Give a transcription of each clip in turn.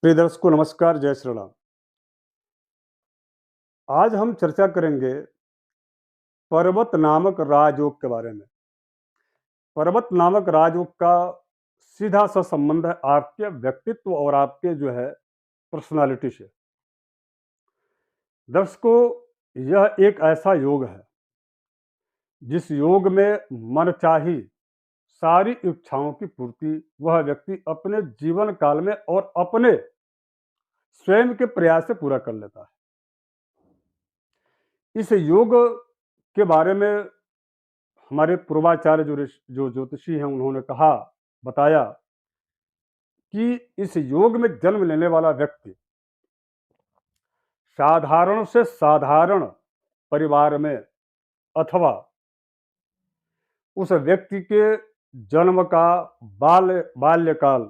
प्रिय दर्शकों नमस्कार, जय श्री राम। आज हम चर्चा करेंगे पर्वत नामक राजयोग के बारे में। पर्वत नामक राजयोग का सीधा-सा संबंध है आपके व्यक्तित्व और आपके जो है पर्सनैलिटी से। दर्शकों, यह एक ऐसा योग है, जिस योग में मनचाही सारी इच्छाओं की पूर्ति वह व्यक्ति अपने जीवन काल में और अपने स्वयं के प्रयास से पूरा कर लेता है। इस योग के बारे में हमारे पूर्वाचार्य जो ज्योतिषी हैं उन्होंने कहा, बताया कि इस योग में जन्म लेने वाला व्यक्ति साधारण से साधारण परिवार में अथवा उस व्यक्ति के जन्म का बाल्यकाल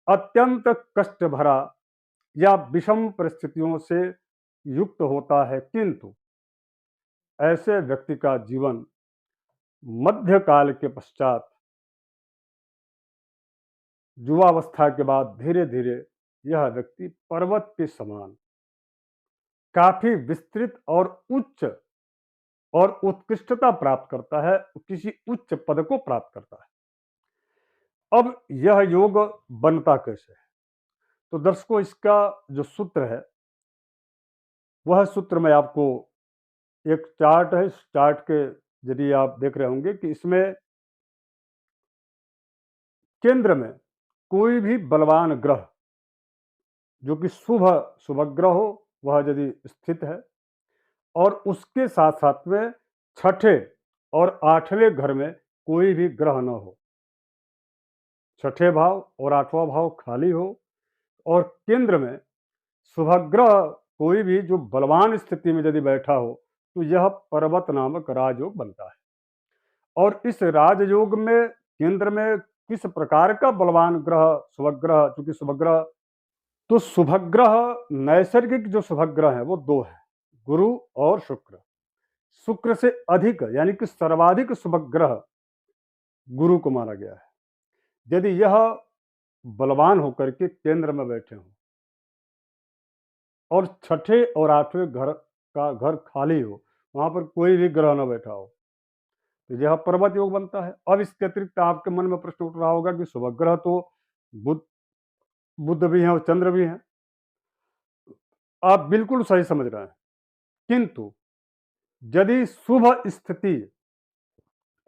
अत्यंत कष्ट भरा या विषम परिस्थितियों से युक्त होता है, किंतु ऐसे व्यक्ति का जीवन मध्यकाल के पश्चात युवावस्था के बाद धीरे धीरे यह व्यक्ति पर्वत के समान काफी विस्तृत और उच्च और उत्कृष्टता प्राप्त करता है, किसी उच्च पद को प्राप्त करता है। अब यह योग बनता कैसे है? तो दर्शकों, इसका जो सूत्र है वह सूत्र मैं आपको, एक चार्ट है, इस चार्ट के जरिए आप देख रहे होंगे कि इसमें केंद्र में कोई भी बलवान ग्रह जो कि शुभ ग्रह हो, वह यदि स्थित है और उसके साथ साथ में छठे और आठवें घर में कोई भी ग्रह न हो, छठे भाव और आठवां भाव खाली हो और केंद्र में शुभग्रह कोई भी जो बलवान स्थिति में यदि बैठा हो, तो यह पर्वत नामक राजयोग बनता है। और इस राजयोग में केंद्र में किस प्रकार का बलवान ग्रह, शुभग्रह, चूंकि शुभग्रह, तो शुभग्रह नैसर्गिक जो शुभग्रह है वो दो है, गुरु और शुक्र। शुक्र से अधिक यानी कि सर्वाधिक शुभग्रह गुरु को माना गया है। यदि यह बलवान होकर के केंद्र में बैठे हों और छठे और आठवें घर खाली हो, वहां पर कोई भी ग्रह न बैठा हो, तो यह पर्वत योग बनता है। अब इसके अतिरिक्त आपके मन में प्रश्न उठ रहा होगा कि शुभग्रह तो बुध बुध भी हैं और चंद्र भी हैं। आप बिल्कुल सही समझ रहे हैं, किंतु यदि शुभ स्थिति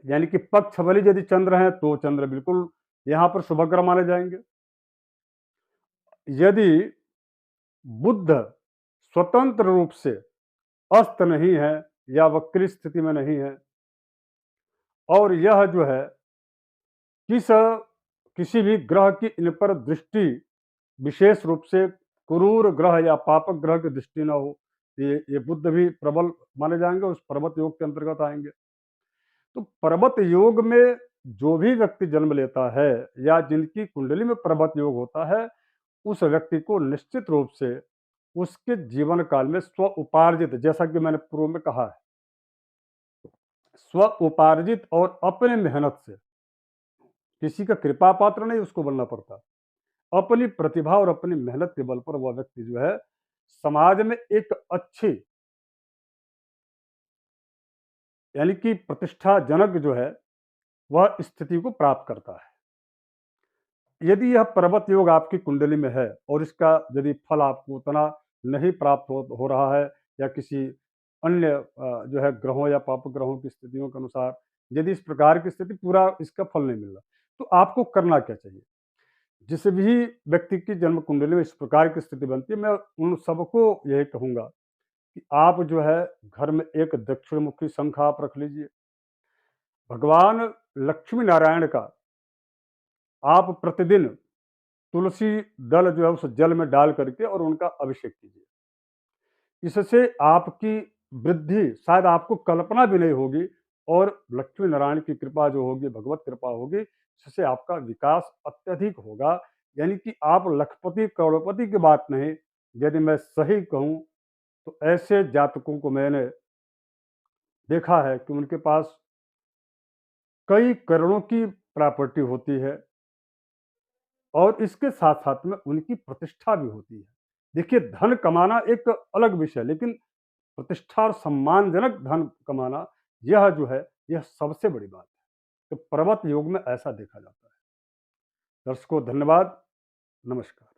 यानी कि पक्ष बली यदि चंद्र हैं तो चंद्र बिल्कुल यहां पर शुभग्रह माने जाएंगे। यदि बुध स्वतंत्र रूप से अस्त नहीं है या वक्री स्थिति में नहीं है और यह जो है किस किसी भी ग्रह की इन पर दृष्टि विशेष रूप से क्रूर ग्रह या पापक ग्रह की दृष्टि न हो, ये बुध भी प्रबल माने जाएंगे, उस पर्वत योग के अंतर्गत आएंगे। तो पर्वत योग में जो भी व्यक्ति जन्म लेता है या जिनकी कुंडली में पर्वत योग होता है, उस व्यक्ति को निश्चित रूप से उसके जीवन काल में स्व उपार्जित, जैसा कि मैंने पूर्व में कहा है, स्व उपार्जित और अपने मेहनत से, किसी का कृपा पात्र नहीं उसको बनना पड़ता, अपनी प्रतिभा और अपनी मेहनत के बल पर वह व्यक्ति जो है समाज में एक अच्छी यानी कि प्रतिष्ठाजनक जो है वह स्थिति को प्राप्त करता है। यदि यह पर्वत योग आपकी कुंडली में है और इसका यदि फल आपको उतना नहीं प्राप्त हो रहा है या किसी अन्य जो है ग्रहों या पाप ग्रहों की स्थितियों के अनुसार यदि इस प्रकार की स्थिति पूरा इसका फल नहीं मिल रहा, तो आपको करना क्या चाहिए? जिस भी व्यक्ति की जन्म कुंडली में इस प्रकार की स्थिति बनती है, मैं उन सबको यही कहूंगा कि आप जो है घर में एक दक्षिण मुखी शंख आप रख लीजिए। भगवान लक्ष्मी नारायण का आप प्रतिदिन तुलसी दल जो है उस जल में डाल करके और उनका अभिषेक कीजिए। इससे आपकी वृद्धि शायद आपको कल्पना भी नहीं होगी और लक्ष्मी नारायण की कृपा जो होगी, भगवत कृपा होगी, इससे आपका विकास अत्यधिक होगा। यानी कि आप लखपति करोड़पति की बात नहीं, यदि मैं सही कहूँ तो ऐसे जातकों को मैंने देखा है कि उनके पास कई करोड़ों की प्रॉपर्टी होती है और इसके साथ-साथ में उनकी प्रतिष्ठा भी होती है। देखिए धन कमाना एक अलग विषय है, लेकिन प्रतिष्ठा और सम्मानजनक धन कमाना यह जो है, यह सबसे बड़ी बात है। तो पर्वत योग में ऐसा देखा जाता है। दर्शकों धन्यवाद, नमस्कार।